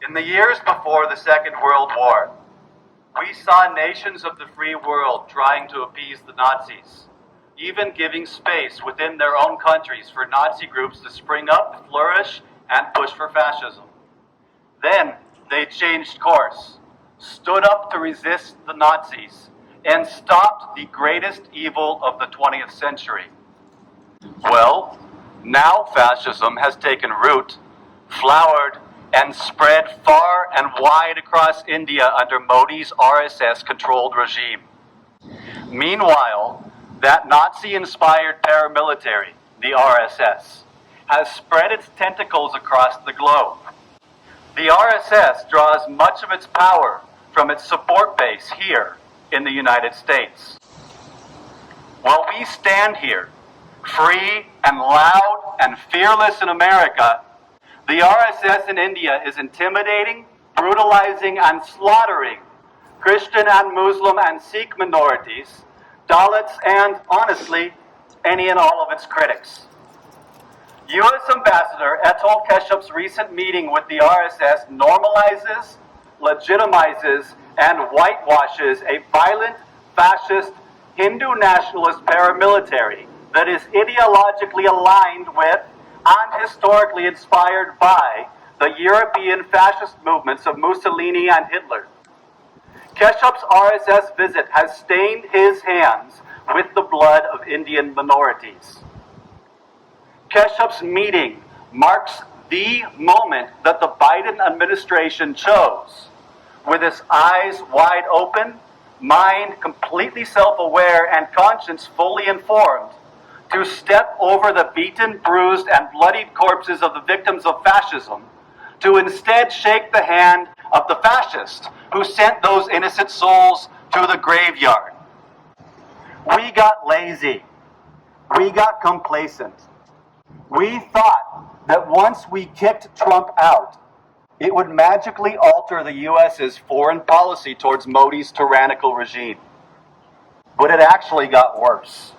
In the years before the Second World War, we saw nations of the free world trying to appease the Nazis, even giving space within their own countries for Nazi groups to spring up, flourish, and push for fascism. Then they changed course, stood up to resist the Nazis, and stopped the greatest evil of the 20th century. Well, now fascism has taken root, flowered, and spread far and wide across India under Modi's RSS-controlled regime. Meanwhile, that Nazi-inspired paramilitary, the RSS, has spread its tentacles across the globe. The RSS draws much of its power from its support base here in the United States. While we stand here, free and loud and fearless in America, the RSS in India is intimidating, brutalizing, and slaughtering Christian and Muslim and Sikh minorities, Dalits, and, honestly, any and all of its critics. U.S. Ambassador Atul Keshap's recent meeting with the RSS normalizes, legitimizes, and whitewashes a violent, fascist, Hindu nationalist paramilitary that is ideologically aligned with and historically inspired by the European fascist movements of Mussolini and Hitler. Keshap's RSS visit has stained his hands with the blood of Indian minorities. Keshap's meeting marks the moment that the Biden administration chose, with its eyes wide open, mind completely self-aware, and conscience fully informed, to step over the beaten, bruised, and bloodied corpses of the victims of fascism, to instead shake the hand of the fascist who sent those innocent souls to the graveyard. We got lazy. We got complacent. We thought that once we kicked Trump out, it would magically alter the U.S.'s foreign policy towards Modi's tyrannical regime. But it actually got worse.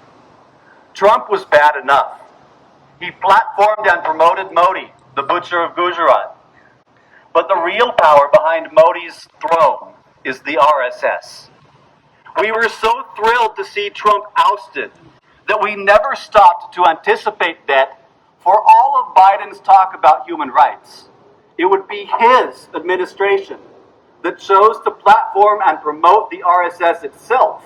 Trump was bad enough. He platformed and promoted Modi, the butcher of Gujarat. But the real power behind Modi's throne is the RSS. We were so thrilled to see Trump ousted that we never stopped to anticipate that, for all of Biden's talk about human rights, it would be his administration that chose to platform and promote the RSS itself,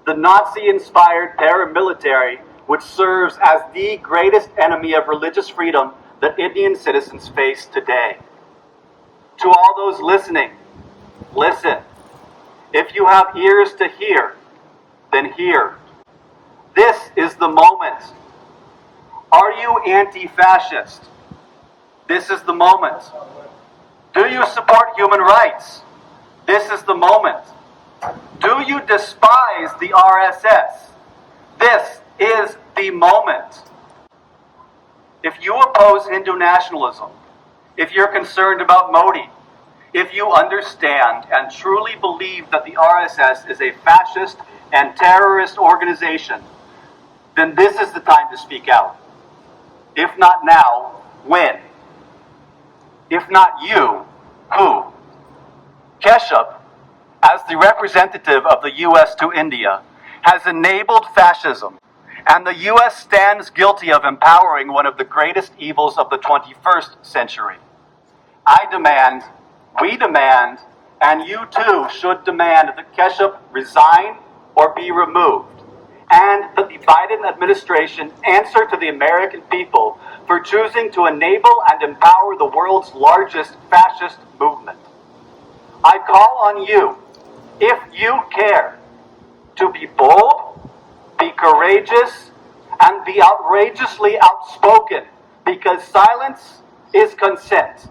the Nazi-inspired paramilitary which serves as the greatest enemy of religious freedom that Indian citizens face today. To all those listening, listen. If you have ears to hear, then hear. This is the moment. Are you anti-fascist? This is the moment. Do you support human rights? This is the moment. Do you despise the RSS? This is the moment. If you oppose Hindu nationalism, if you're concerned about Modi, if you understand and truly believe that the RSS is a fascist and terrorist organization, then this is the time to speak out. If not now, when? If not you, who? Keshap, as the representative of the U.S. to India, has enabled fascism, and the U.S. stands guilty of empowering one of the greatest evils of the 21st century. I demand, we demand, and you too should demand that Keshap resign or be removed, and that the Biden administration answer to the American people for choosing to enable and empower the world's largest fascist movement. I call on you, if you care, to be bold, be courageous, and be outrageously outspoken, because silence is consent.